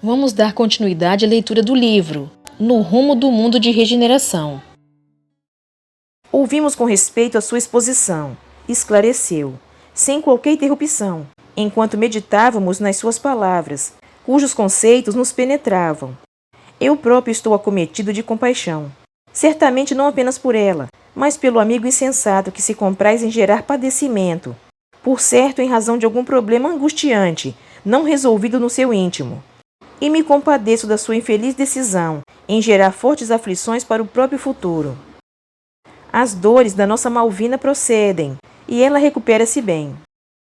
Vamos dar continuidade à leitura do livro No Rumo do Mundo de Regeneração. Ouvimos com respeito a sua exposição. Esclareceu, sem qualquer interrupção, enquanto meditávamos nas suas palavras, cujos conceitos nos penetravam. Eu próprio estou acometido de compaixão. Certamente não apenas por ela, mas pelo amigo insensato que se compraz em gerar padecimento, por certo em razão de algum problema angustiante, não resolvido no seu íntimo. E me compadeço da sua infeliz decisão em gerar fortes aflições para o próprio futuro. As dores da nossa Malvina procedem, e ela recupera-se bem.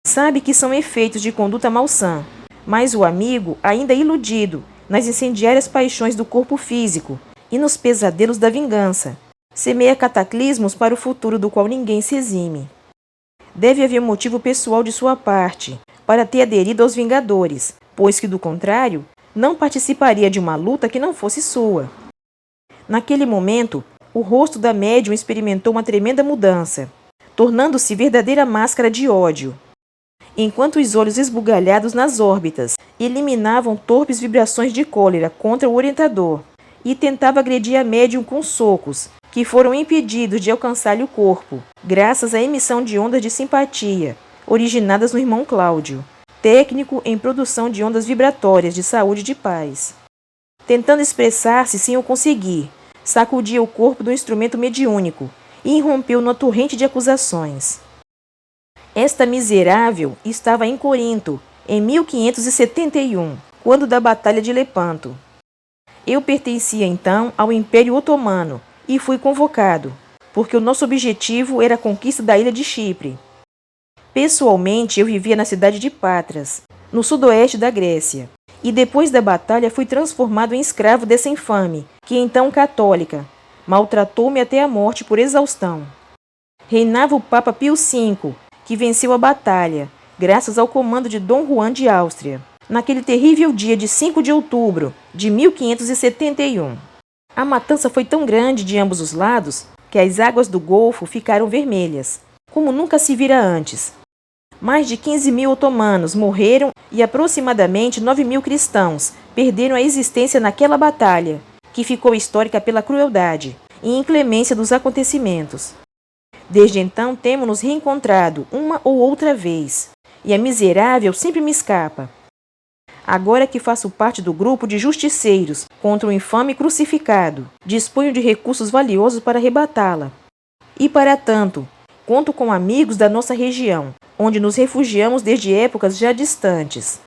Sabe que são efeitos de conduta malsã, mas o amigo, ainda iludido nas incendiárias paixões do corpo físico e nos pesadelos da vingança, semeia cataclismos para o futuro do qual ninguém se exime. Deve haver um motivo pessoal de sua parte para ter aderido aos Vingadores, pois que, do contrário, não participaria de uma luta que não fosse sua. Naquele momento, o rosto da médium experimentou uma tremenda mudança, tornando-se verdadeira máscara de ódio, enquanto os olhos esbugalhados nas órbitas eliminavam torpes vibrações de cólera contra o orientador e tentava agredir a médium com socos, que foram impedidos de alcançar-lhe o corpo, graças à emissão de ondas de simpatia, originadas no irmão Cláudio, técnico em produção de ondas vibratórias de saúde e de paz. Tentando expressar-se sem o conseguir, sacudia o corpo do instrumento mediúnico e irrompeu numa torrente de acusações. Esta miserável estava em Corinto, em 1571, quando da Batalha de Lepanto. Eu pertencia então ao Império Otomano e fui convocado, porque o nosso objetivo era a conquista da ilha de Chipre. Pessoalmente, eu vivia na cidade de Patras, no sudoeste da Grécia, e depois da batalha fui transformado em escravo dessa infame, que então católica, maltratou-me até a morte por exaustão. Reinava o Papa Pio V, que venceu a batalha, graças ao comando de Dom Juan de Áustria, naquele terrível dia de 5 de outubro de 1571. A matança foi tão grande de ambos os lados que as águas do Golfo ficaram vermelhas, como nunca se vira antes. Mais de 15.000 otomanos morreram e aproximadamente 9.000 cristãos perderam a existência naquela batalha, que ficou histórica pela crueldade e inclemência dos acontecimentos. Desde então temos-nos reencontrado uma ou outra vez, e a miserável sempre me escapa. Agora que faço parte do grupo de justiceiros contra o infame crucificado, disponho de recursos valiosos para arrebatá-la. E para tanto, conto com amigos da nossa região, onde nos refugiamos desde épocas já distantes.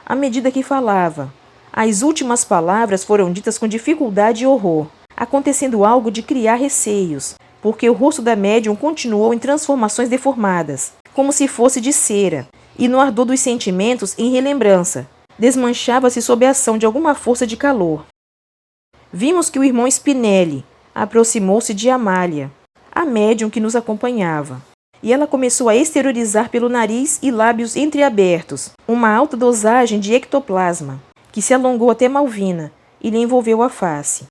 À medida que falava, as últimas palavras foram ditas com dificuldade e horror, acontecendo algo de criar receios, porque o rosto da médium continuou em transformações deformadas, como se fosse de cera, e no ardor dos sentimentos, em relembrança, desmanchava-se sob a ação de alguma força de calor. Vimos que o irmão Spinelli aproximou-se de Amália, a médium que nos acompanhava, e ela começou a exteriorizar pelo nariz e lábios entreabertos uma alta dosagem de ectoplasma, que se alongou até Malvina e lhe envolveu a face.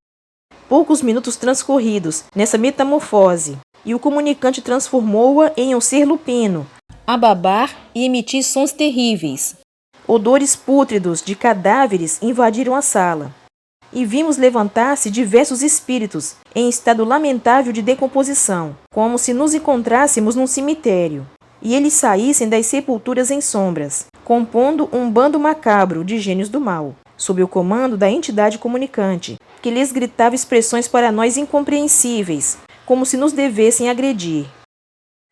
Poucos minutos transcorridos nessa metamorfose, e o comunicante transformou-a em um ser lupino, a babar e emitir sons terríveis. Odores pútridos de cadáveres invadiram a sala, e vimos levantar-se diversos espíritos em estado lamentável de decomposição, como se nos encontrássemos num cemitério, e eles saíssem das sepulturas em sombras, compondo um bando macabro de gênios do mal, sob o comando da entidade comunicante, que lhes gritava expressões para nós incompreensíveis, como se nos devessem agredir.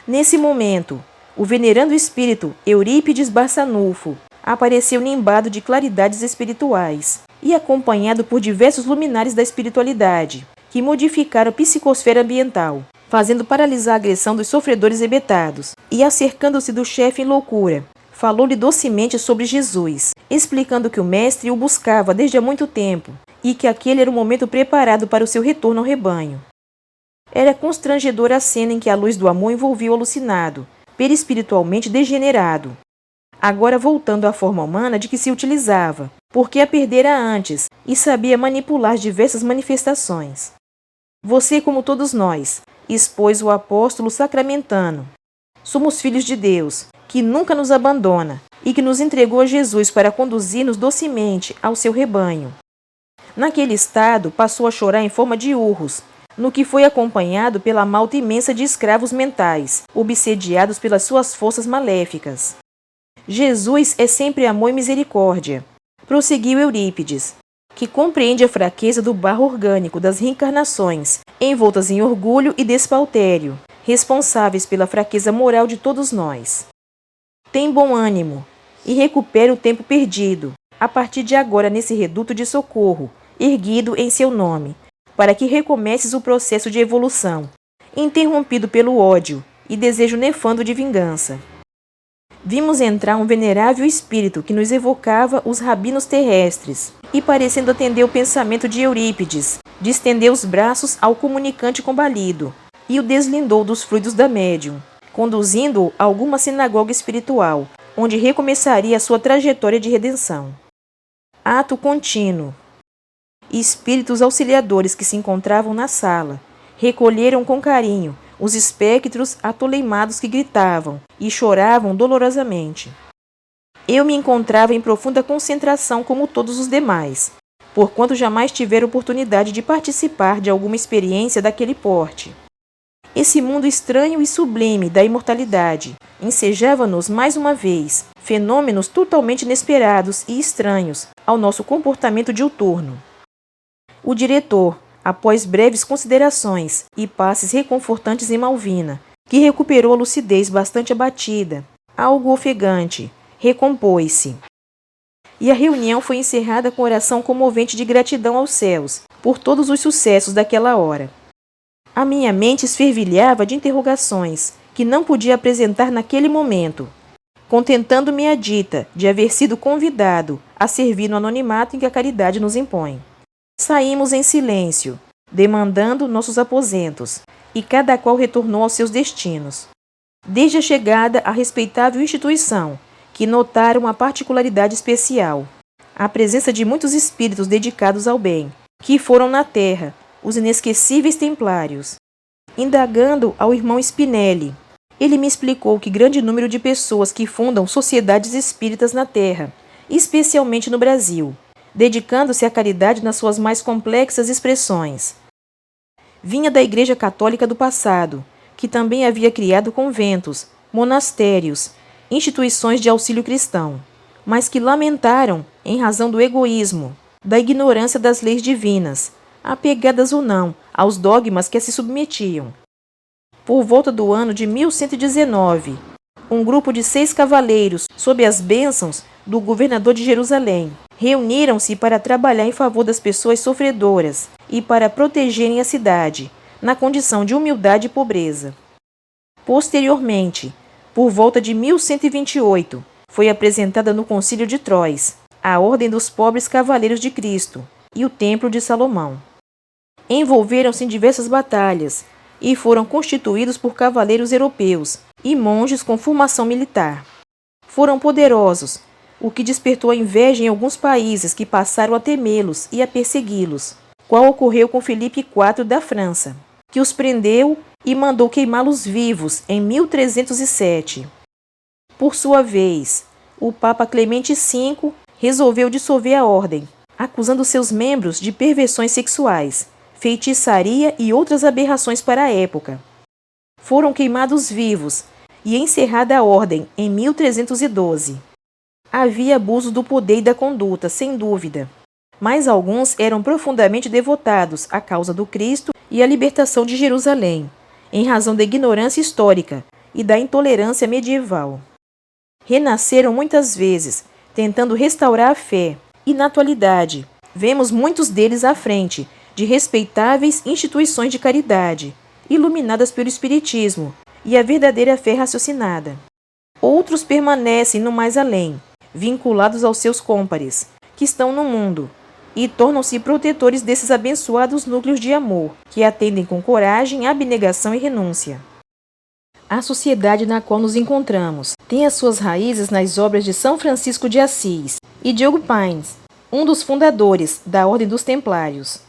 Nesse momento, o venerando espírito Eurípides Barçanufo apareceu nimbado de claridades espirituais e acompanhado por diversos luminares da espiritualidade, que modificaram a psicosfera ambiental, fazendo paralisar a agressão dos sofredores hebetados, e acercando-se do chefe em loucura, falou-lhe docemente sobre Jesus, explicando que o mestre o buscava desde há muito tempo e que aquele era o momento preparado para o seu retorno ao rebanho. Era constrangedora a cena em que a luz do amor envolvia o alucinado, perispiritualmente degenerado, agora voltando à forma humana de que se utilizava, porque a perdera antes e sabia manipular diversas manifestações. Você, como todos nós, expôs o apóstolo sacramentano. Somos filhos de Deus, que nunca nos abandona e que nos entregou a Jesus para conduzir-nos docemente ao seu rebanho. Naquele estado, passou a chorar em forma de urros, no que foi acompanhado pela malta imensa de escravos mentais, obsediados pelas suas forças maléficas. Jesus é sempre amor e misericórdia, prosseguiu Eurípides, que compreende a fraqueza do barro orgânico das reencarnações, envoltas em orgulho e despautério, responsáveis pela fraqueza moral de todos nós. Tem bom ânimo e recupera o tempo perdido, a partir de agora nesse reduto de socorro, erguido em seu nome, para que recomeces o processo de evolução, interrompido pelo ódio e desejo nefando de vingança. Vimos entrar um venerável espírito que nos evocava os rabinos terrestres e, parecendo atender o pensamento de Eurípides, distendeu os braços ao comunicante combalido e o deslindou dos fluidos da médium, conduzindo-o a alguma sinagoga espiritual, onde recomeçaria a sua trajetória de redenção. Ato contínuo. Espíritos auxiliadores que se encontravam na sala recolheram com carinho os espectros atoleimados que gritavam e choravam dolorosamente. Eu me encontrava em profunda concentração como todos os demais, porquanto jamais tivera oportunidade de participar de alguma experiência daquele porte. Esse mundo estranho e sublime da imortalidade ensejava-nos mais uma vez fenômenos totalmente inesperados e estranhos ao nosso comportamento diuturno. O diretor, após breves considerações e passes reconfortantes em Malvina, que recuperou a lucidez bastante abatida, algo ofegante, recompôs-se. E a reunião foi encerrada com oração comovente de gratidão aos céus por todos os sucessos daquela hora. A minha mente esfervilhava de interrogações que não podia apresentar naquele momento, contentando-me a dita de haver sido convidado a servir no anonimato em que a caridade nos impõe. Saímos em silêncio, demandando nossos aposentos, e cada qual retornou aos seus destinos. Desde a chegada à respeitável instituição, que notaram uma particularidade especial, a presença de muitos espíritos dedicados ao bem, que foram na terra os inesquecíveis templários. Indagando ao irmão Spinelli, ele me explicou que grande número de pessoas que fundam sociedades espíritas na terra, especialmente no Brasil, dedicando-se à caridade nas suas mais complexas expressões, vinha da Igreja Católica do passado, que também havia criado conventos, monastérios, instituições de auxílio cristão, mas que lamentaram, em razão do egoísmo, da ignorância das leis divinas, apegadas ou não aos dogmas que se submetiam. Por volta do ano de 1119, um grupo de 6 cavaleiros, sob as bênçãos do governador de Jerusalém, reuniram-se para trabalhar em favor das pessoas sofredoras e para protegerem a cidade, na condição de humildade e pobreza. Posteriormente, por volta de 1128, foi apresentada no Concílio de Troyes a Ordem dos Pobres Cavaleiros de Cristo e o Templo de Salomão. Envolveram-se em diversas batalhas e foram constituídos por cavaleiros europeus e monges com formação militar. Foram poderosos, o que despertou a inveja em alguns países que passaram a temê-los e a persegui-los, qual ocorreu com Filipe IV da França, que os prendeu e mandou queimá-los vivos em 1307. Por sua vez, o Papa Clemente V resolveu dissolver a ordem, acusando seus membros de perversões sexuais, feitiçaria e outras aberrações para a época. Foram queimados vivos e encerrada a ordem em 1312. Havia abuso do poder e da conduta, sem dúvida, mas alguns eram profundamente devotados à causa do Cristo e à libertação de Jerusalém, em razão da ignorância histórica e da intolerância medieval. Renasceram muitas vezes, tentando restaurar a fé, e na atualidade, vemos muitos deles à frente de respeitáveis instituições de caridade, iluminadas pelo Espiritismo e a verdadeira fé raciocinada. Outros permanecem no mais além, vinculados aos seus cômpares, que estão no mundo, e tornam-se protetores desses abençoados núcleos de amor, que atendem com coragem, abnegação e renúncia. A sociedade na qual nos encontramos tem as suas raízes nas obras de São Francisco de Assis e Diogo Pines, um dos fundadores da Ordem dos Templários.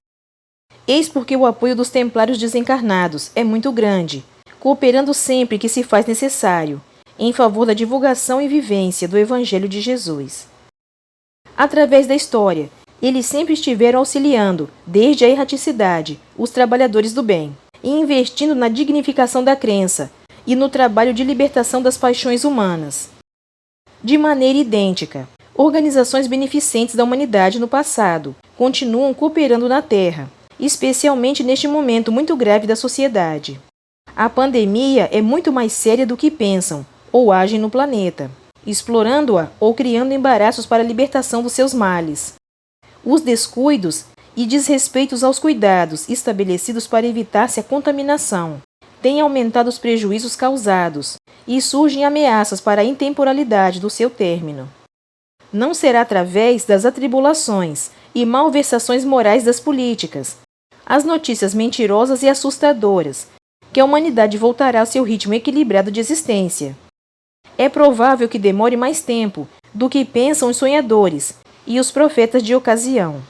Eis porque o apoio dos templários desencarnados é muito grande, cooperando sempre que se faz necessário, em favor da divulgação e vivência do Evangelho de Jesus. Através da história, eles sempre estiveram auxiliando, desde a erraticidade, os trabalhadores do bem, e investindo na dignificação da crença e no trabalho de libertação das paixões humanas. De maneira idêntica, organizações beneficentes da humanidade no passado continuam cooperando na Terra, especialmente neste momento muito grave da sociedade. A pandemia é muito mais séria do que pensam ou agem no planeta, explorando-a ou criando embaraços para a libertação dos seus males. Os descuidos e desrespeitos aos cuidados estabelecidos para evitar-se a contaminação têm aumentado os prejuízos causados e surgem ameaças para a intemporalidade do seu término. Não será através das atribulações e malversações morais das políticas, as notícias mentirosas e assustadoras, que a humanidade voltará ao seu ritmo equilibrado de existência. É provável que demore mais tempo do que pensam os sonhadores e os profetas de ocasião.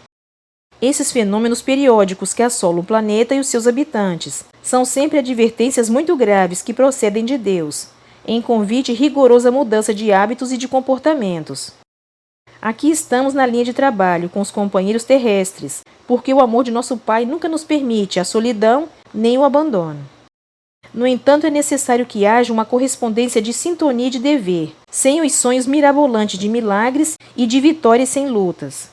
Esses fenômenos periódicos que assolam o planeta e os seus habitantes são sempre advertências muito graves que procedem de Deus, em convite rigoroso à mudança de hábitos e de comportamentos. Aqui estamos na linha de trabalho com os companheiros terrestres, porque o amor de nosso Pai nunca nos permite a solidão nem o abandono. No entanto, é necessário que haja uma correspondência de sintonia e de dever, sem os sonhos mirabolantes de milagres e de vitórias sem lutas.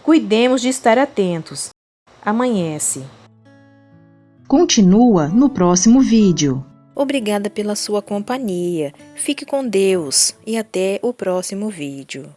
Cuidemos de estar atentos. Amanhece. Continua no próximo vídeo. Obrigada pela sua companhia. Fique com Deus e até o próximo vídeo.